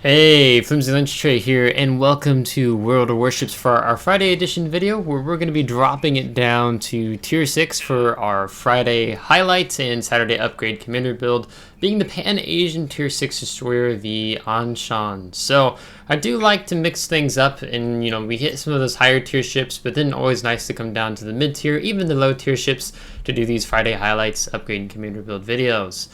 Hey, FlimsyLunchTray here, and welcome to World of Warships for our Friday edition video, where we're going to be dropping it down to Tier 6 for our Friday highlights and Saturday upgrade commander build, being the Pan-Asian Tier 6 destroyer, the Anshan. So, I do like to mix things up, and we hit some of those higher tier ships, but then always nice to come down to the mid-tier, even the low-tier ships, to do these Friday highlights, upgrade, and commander build videos.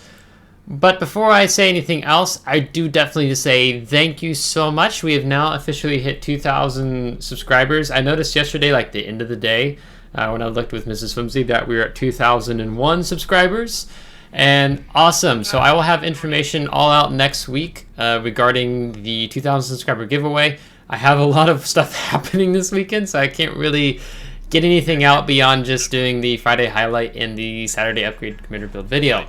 But before I say anything else, I do definitely say thank you so much. We have now officially hit 2,000 subscribers. I noticed yesterday, like the end of the day, when I looked with Mrs. Flimsy, that we were at 2,001 subscribers. And awesome. So I will have information all out next week regarding the 2,000 subscriber giveaway. I have a lot of stuff happening this weekend, so I can't really get anything out beyond just doing the Friday highlight and the Saturday upgrade commander build video.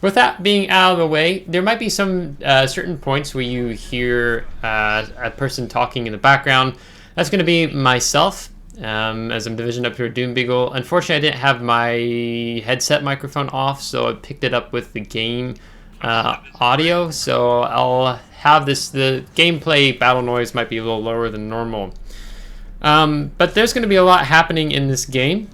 With that being out of the way, there might be some certain points where you hear a person talking in the background. That's going to be myself, as I'm division up here at Doom Beagle. Unfortunately, I didn't have my headset microphone off, so I picked it up with the game audio. So I'll have the gameplay battle noise might be a little lower than normal. But there's going to be a lot happening in this game.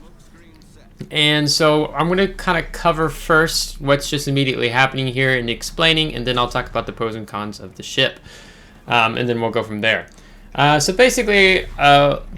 And so I'm going to kind of cover first what's just immediately happening here and explaining, and then I'll talk about the pros and cons of the ship. And then we'll go from there. So basically,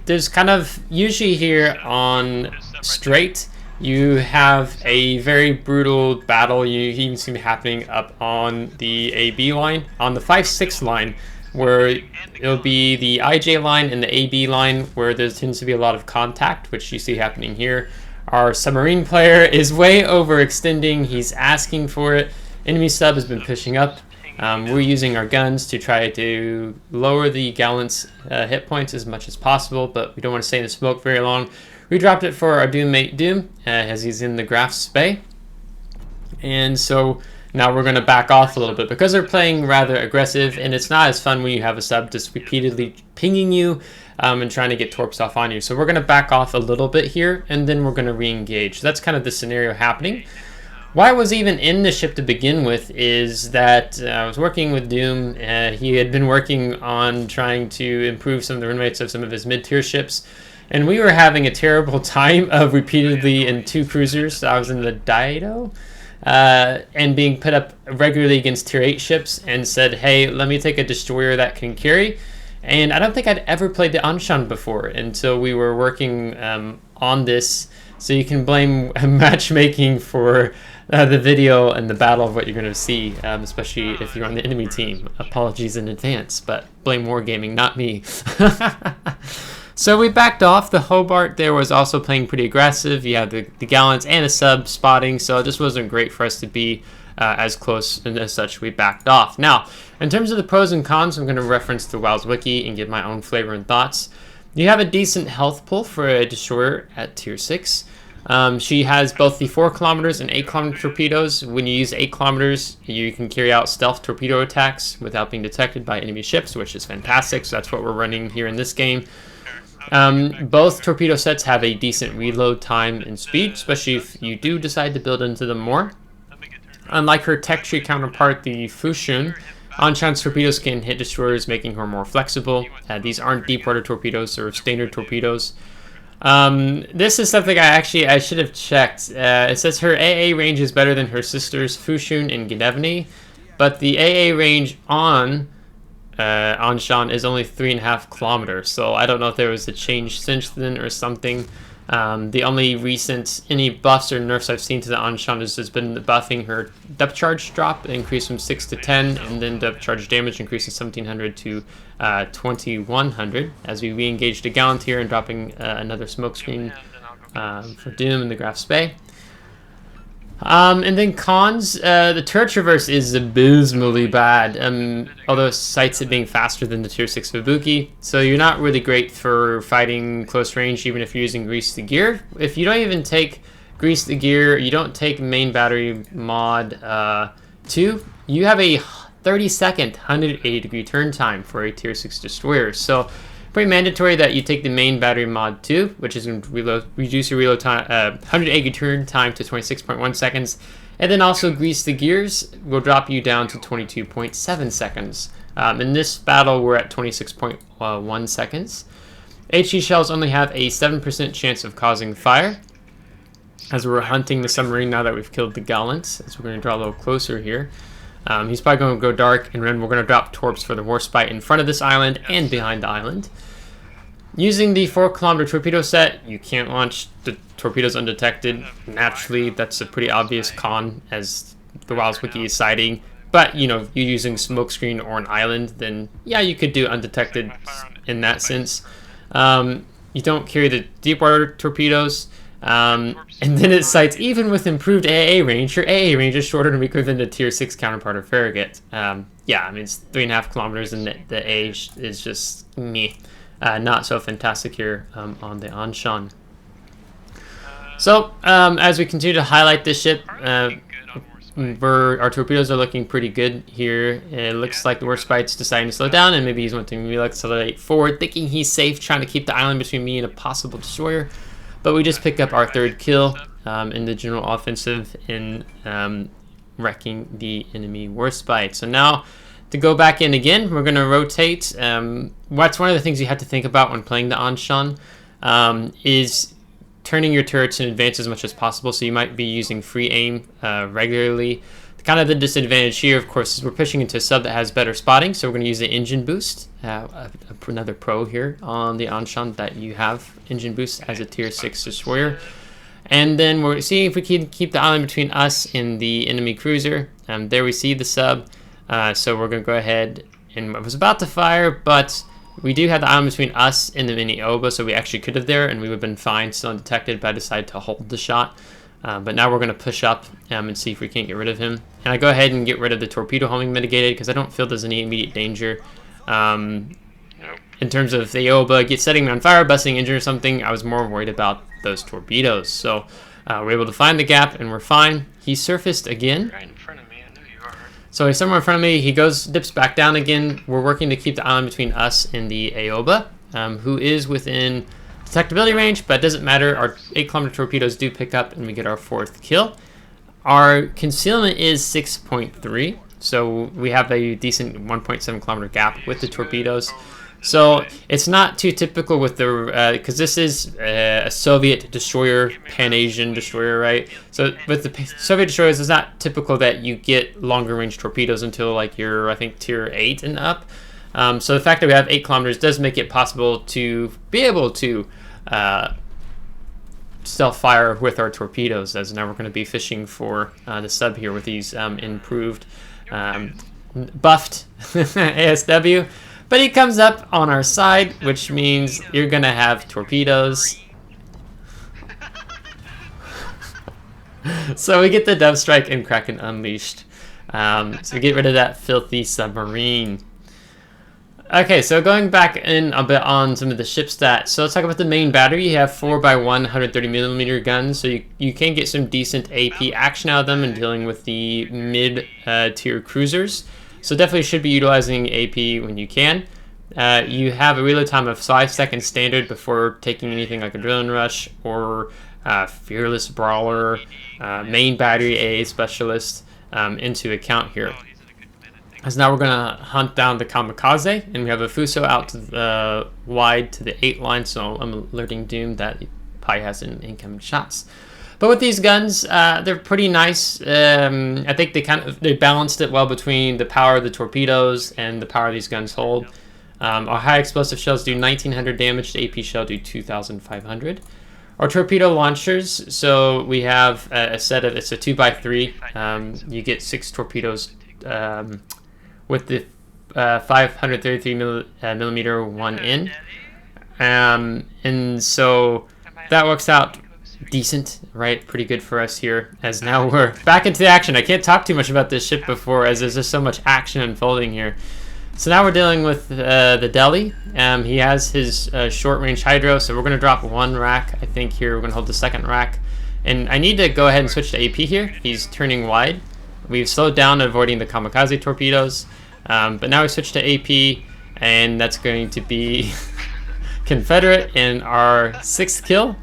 there's kind of, usually here on Strait, you have a very brutal battle. You even see it happening up on the AB line, on the 5-6 line, where it'll be the IJ line and the AB line, where there tends to be a lot of contact, which you see happening here. Our submarine player is way overextending. He's asking for it. Enemy sub has been pushing up. We're using our guns to try to lower the gallant's hit points as much as possible, but we don't want to stay in the smoke very long. We dropped it for our Doom mate Doom, as he's in the Graf's Bay. And so now we're going to back off a little bit because they're playing rather aggressive, and it's not as fun when you have a sub just repeatedly pinging you and trying to get torps off on you. So we're going to back off a little bit here, and then we're going to re-engage. That's kind of the scenario happening. Why I was even in the ship to begin with is that I was working with Doom. He had been working on trying to improve some of the run rates of some of his mid-tier ships, and we were having a terrible time of repeatedly in 2 cruisers. I was in the Dido, and being put up regularly against tier 8 ships, and said, hey, let me take a destroyer that can carry. And I don't think I'd ever played the Anshan before until we were working on this. So you can blame matchmaking for the video and the battle of what you're going to see, especially if you're on the enemy team. Apologies in advance, but blame Wargaming, not me. So we backed off. The Hobart there was also playing pretty aggressive. You had the gallants and a sub spotting, so it just wasn't great for us to be as close, and as such we backed off. Now, in terms of the pros and cons, I'm going to reference the WoW's wiki and give my own flavor and thoughts. You have a decent health pool for a destroyer at tier 6. She has both the 4 kilometers and 8 kilometer torpedoes. When you use 8 kilometers, you can carry out stealth torpedo attacks without being detected by enemy ships, which is fantastic. So that's what we're running here in this game. Both torpedo sets have a decent reload time and speed, especially if you do decide to build into them more. Unlike her tech tree counterpart, the Fushun, Anshan's torpedoes can hit destroyers, making her more flexible. These aren't deep water torpedoes or standard torpedoes. This is something I should have checked. It says her AA range is better than her sisters Fushun and Gnevny, but the AA range on Anshan is only 3.5 kilometers, so I don't know if there was a change since then or something. The only recent any buffs or nerfs I've seen to the Anshan has been buffing her depth charge drop, increase from 6 to 10, and then depth charge damage increase from 1700 to 2100 as we re-engaged a gallant here and dropping another smoke screen for Doom in the Graf's Bay. And then cons, the turret traverse is abysmally bad, although it cites it being faster than the tier 6 Fubuki, so you're not really great for fighting close range even if you're using grease the gear. If you don't even take grease the gear, you don't take main battery mod 2, you have a 30-second 180-degree turn time for a tier 6 destroyer, so pretty mandatory that you take the main battery mod 2, which is going to reduce your reload time, 180 turn time to 26.1 seconds, and then also grease the gears will drop you down to 22.7 seconds. In this battle, we're at 26.1 seconds. HE shells only have a 7% chance of causing fire, as we're hunting the submarine now that we've killed the Gallants, as we're going to draw a little closer here. He's probably going to go dark, and then we're going to drop torps for the Warspite in front of this island and behind the island. Using the 4-kilometer torpedo set, you can't launch the torpedoes undetected. Naturally, that's a pretty obvious con, as the Wilds Wiki is citing. But, you know, if you're using smokescreen or an island, then yeah, you could do undetected in that sense. You don't carry the deep water torpedoes. And then it cites, even with improved AA range, your AA range is shorter than the equivalent to tier 6 counterpart of Farragut. Yeah, I mean, it's 3.5 kilometers, and the age is just meh. Not so fantastic here on the Anshan. So, as we continue to highlight this ship, our torpedoes are looking pretty good here. It looks like the Warspite's deciding to slow down, and maybe he's wanting to accelerate forward, thinking he's safe, trying to keep the island between me and a possible destroyer. But we just pick up our 3rd kill in the general offensive in wrecking the enemy Warspite. So now, to go back in again, we're going to rotate. What's one of the things you have to think about when playing the Anshan is turning your turrets in advance as much as possible. So you might be using free aim regularly. Kind of the disadvantage here, of course, is we're pushing into a sub that has better spotting. So we're going to use the engine boost. Another pro here on the Anshan, that you have engine boost as a tier 6 destroyer. And then we're seeing if we can keep the island between us and the enemy cruiser. There we see the sub. So we're going to go ahead, and I was about to fire, but we do have the island between us and the mini Oba, so we actually could have there, and we would have been fine, still undetected, but I decided to hold the shot. But now we're going to push up and see if we can't get rid of him. And I go ahead and get rid of the torpedo homing mitigated, because I don't feel there's any immediate danger. In terms of the Oba setting me on fire, busting engine or something, I was more worried about those torpedoes. So we're able to find the gap, and we're fine. He surfaced again. Right in front of me, I knew you were. So he's somewhere in front of me. He dips back down again. We're working to keep the island between us and the Aoba, who is within detectability range, but it doesn't matter. Our 8-kilometer torpedoes do pick up, and we get our 4th kill. Our concealment is 6.3, so we have a decent 1.7 kilometer gap with the torpedoes. So it's not too typical with the, because this is a Soviet destroyer, Pan-Asian destroyer, right? So with the Soviet destroyers, it's not typical that you get longer range torpedoes until like you're, I think, tier 8 and up. So the fact that we have 8 kilometers does make it possible to be able to stealth fire with our torpedoes, as now we're going to be fishing for the sub here with these improved, buffed ASW. But he comes up on our side, which means you're going to have torpedoes. So we get the Dove Strike and Kraken Unleashed. So we get rid of that filthy submarine. Okay, so going back in a bit on some of the ship stats. So let's talk about the main battery. You have 4x1 130mm guns, so you can get some decent AP action out of them in dealing with the mid-tier cruisers. So definitely should be utilizing AP when you can. You have a reload time of 5 seconds standard before taking anything like a Drilling Rush or Fearless Brawler, main battery AA Specialist into account here. As now we're going to hunt down the Kamikaze, and we have a Fuso out to the wide to the 8 line, so I'm alerting Doom that he probably has some incoming shots. But with these guns, they're pretty nice. I think they balanced it well between the power of the torpedoes and the power these guns hold. Our high explosive shells do 1900 damage. The AP shell do 2500. Our torpedo launchers, so we have a set of, it's a 2x3. You get 6 torpedoes with the 533 millimeter one in. And so that works out decent, right? Pretty good for us here, as now we're back into the action. I can't talk too much about this ship before, as there's just so much action unfolding here. So now we're dealing with the Delhi. He has his short-range hydro, so we're going to drop 1 rack, I think, here. We're going to hold the 2nd rack. And I need to go ahead and switch to AP here. He's turning wide. We've slowed down, avoiding the Kamikaze torpedoes. But now we switch to AP, and that's going to be Confederate in our 6th kill.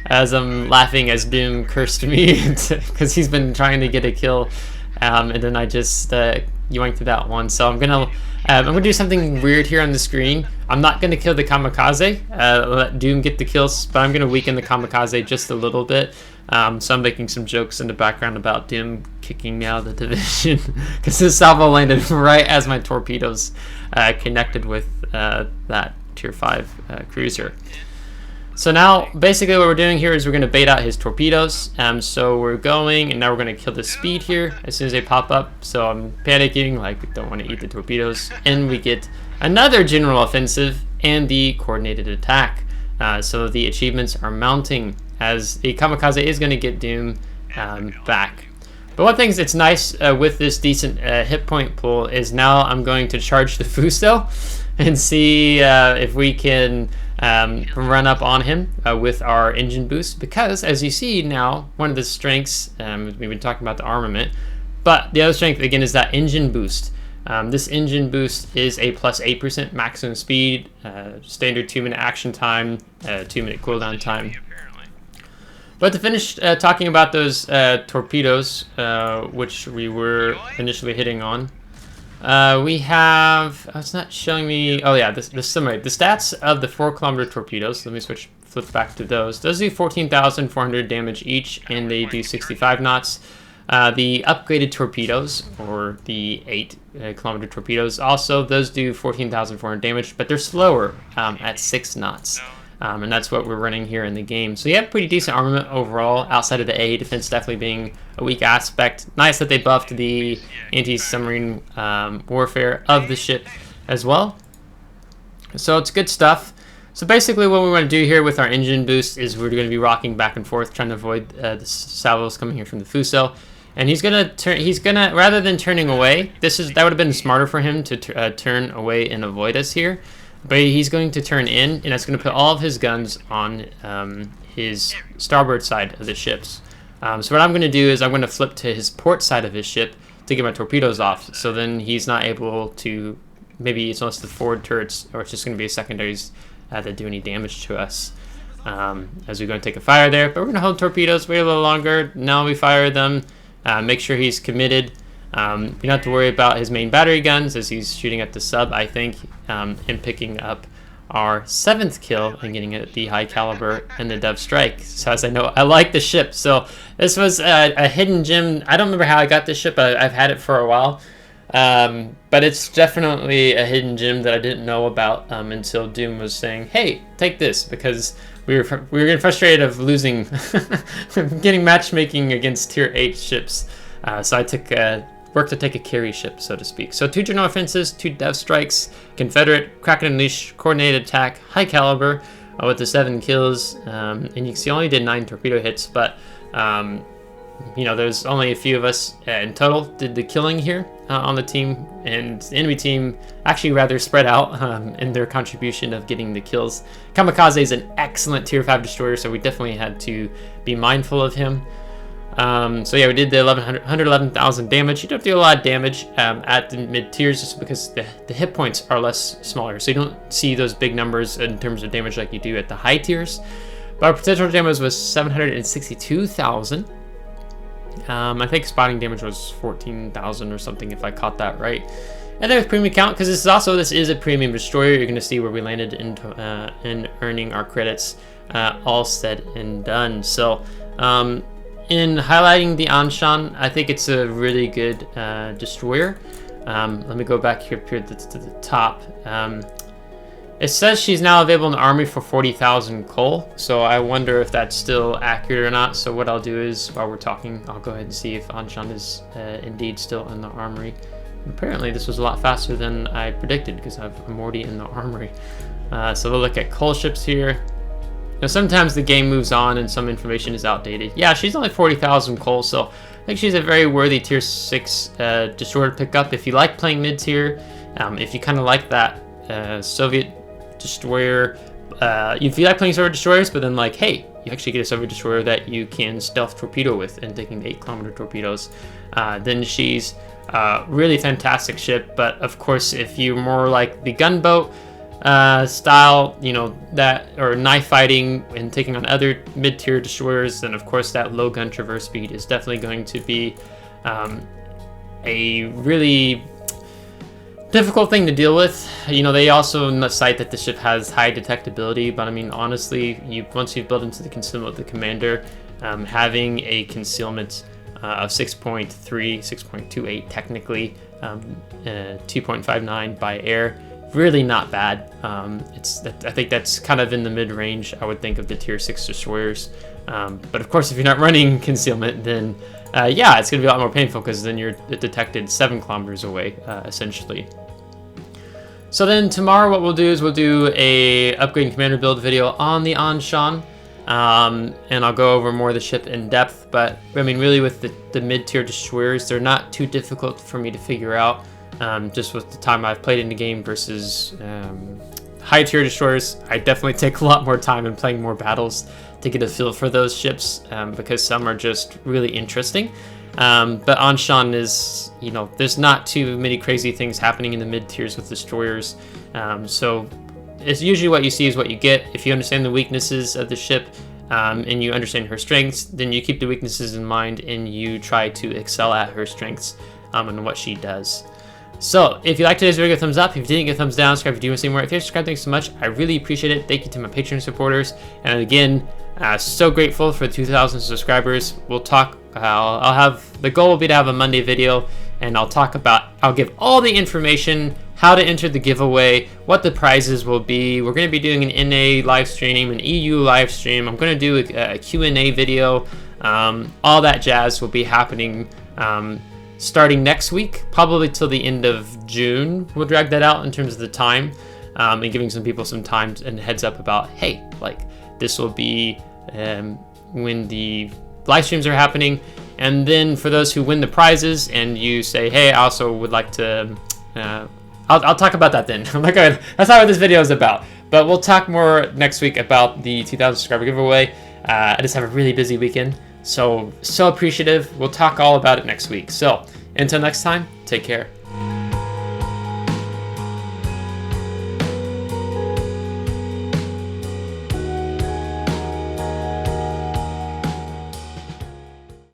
As I'm laughing as Doom cursed me because he's been trying to get a kill, and then I just yoinked that one. So I'm gonna I'm going to do something weird here on the screen. I'm not going to kill the kamikaze, let Doom get the kills, but I'm going to weaken the kamikaze just a little bit. So I'm making some jokes in the background about Doom kicking me out of the division because this salvo landed right as my torpedoes connected with that tier 5 cruiser. So now basically what we're doing here is we're going to bait out his torpedoes. So we're going, and now we're going to kill the speed here as soon as they pop up. So I'm panicking, like we don't want to eat the torpedoes, and we get another general offensive and the coordinated attack. So the achievements are mounting as the kamikaze is going to get Doom back. But one thing that's nice with this decent hit point pool is now I'm going to charge the Fuso and see if we can run up on him with our engine boost, because as you see now, one of the strengths, we've been talking about the armament, but the other strength again is that engine boost. This engine boost is a plus 8% maximum speed, standard 2-minute action time, 2-minute cooldown time. But to finish talking about those torpedoes, which we were initially hitting on, we have, it's not showing me, oh yeah, the summary. The stats of the 4-kilometer torpedoes, let me flip back to those. Those do 14,400 damage each, and they do 65 knots. The upgraded torpedoes, or the 8-kilometer torpedoes, also, those do 14,400 damage, but they're slower at 6 knots. And that's what we're running here in the game. So you have pretty decent armament overall, outside of the A defense definitely being a weak aspect. Nice that they buffed the anti-submarine warfare of the ship as well. So it's good stuff. So basically what we want to do here with our engine boost is we're going to be rocking back and forth, trying to avoid the salvos coming here from the Fuso. And he's gonna rather than turning away, that would have been smarter for him to turn away and avoid us here. But he's going to turn in, and that's going to put all of his guns on his starboard side of the ships. So what I'm going to do is I'm going to flip to his port side of his ship to get my torpedoes off. So then he's not able to, maybe it's unless the forward turrets, or it's just going to be secondaries that do any damage to us. As we're going to take a fire there, but we're going to hold torpedoes, wait a little longer. Now we fire them, make sure he's committed. You don't have to worry about his main battery guns as he's shooting at the sub, I think, and picking up our 7th kill and getting at the high caliber and the Dove Strike. So as I know, I like the ship. So this was a hidden gem. I don't remember how I got this ship. I've had it for a while. But it's definitely a hidden gem that I didn't know about until Doom was saying, hey, take this, because we were getting frustrated of losing, getting matchmaking against tier 8 ships. So I took work to take a carry ship, so to speak. So 2 general offenses, 2 Dove Strikes, Confederate, Kraken Unleash, coordinated attack, high caliber with the 7 kills. And you can see I only did 9 torpedo hits, but you know, there's only a few of us in total did the killing here on the team, and the enemy team actually rather spread out in their contribution of getting the kills. Kamikaze is an excellent tier 5 destroyer, so we definitely had to be mindful of him. So yeah, we did the 111,000 damage. You don't do a lot of damage at the mid tiers just because the hit points are smaller, so you don't see those big numbers in terms of damage like you do at the high tiers. But our potential damage was 762,000. I think spotting damage was 14,000 or something, if I caught that right. And then with premium count, because this is a premium destroyer, you're going to see where we landed in earning our credits, all said and done. So in highlighting the Anshan, I think it's a really good destroyer. Let me go back here to the top. It says she's now available in the army for 40,000 coal, so I wonder if that's still accurate or not. So what I'll do is, while we're talking, I'll go ahead and see if Anshan is indeed still in the armory. Apparently this was a lot faster than I predicted because I'm already in the armory. So we'll look at coal ships here. Now sometimes the game moves on and some information is outdated. Yeah, she's only 40,000 coal, so I think she's a very worthy tier 6 destroyer to pick up if you like playing mid-tier. If you kind of like that Soviet destroyer, if you like playing Soviet destroyers, but then like, hey, you actually get a Soviet destroyer that you can stealth torpedo with and taking the 8-kilometer torpedoes, then she's really fantastic ship. But of course, if you're more like the gunboat style, you know, that, or knife fighting and taking on other mid-tier destroyers, then of course that low gun traverse speed is definitely going to be a really difficult thing to deal with. You know, they also cite that the ship has high detectability, but I mean, honestly, once you've built into the concealment with the commander, having a concealment of 6.3, 6.28 technically, 2.59 by air, really not bad. I think that's kind of in the mid-range, I would think, of the tier 6 destroyers. But of course, if you're not running concealment, then yeah, it's going to be a lot more painful because then you're detected 7 kilometers away, essentially. So then tomorrow what we'll do is we'll do a upgrading commander build video on the Anshan, and I'll go over more of the ship in depth. But I mean, really with the mid-tier destroyers, they're not too difficult for me to figure out, just with the time I've played in the game versus high-tier destroyers. I definitely take a lot more time in playing more battles to get a feel for those ships, because some are just really interesting. But Anshan is, you know, there's not too many crazy things happening in the mid-tiers with destroyers. So it's usually what you see is what you get. If you understand the weaknesses of the ship, and you understand her strengths, then you keep the weaknesses in mind and you try to excel at her strengths, and what she does. So, if you liked today's video, give a thumbs up. If you didn't, give a thumbs down. Subscribe if you do want to see more. If you're subscribed, thanks so much. I really appreciate it. Thank you to my Patreon supporters. And again, so grateful for 2,000 subscribers. We'll talk, I'll have, the goal will be to have a Monday video, and I'll give all the information, how to enter the giveaway, what the prizes will be. We're going to be doing an NA live stream, an EU live stream. I'm going to do a Q&A video. All that jazz will be happening starting next week, probably till the end of June. We'll drag that out in terms of the time, and giving some people some time and heads up about, hey, like, this will be when the live streams are happening. And then for those who win the prizes and you say, hey, I also would like to, I'll talk about that then. I'm like, that's not what this video is about. But we'll talk more next week about the 2,000 subscriber giveaway. I just have a really busy weekend, so appreciative. We'll talk all about it next week. So until next time, take care.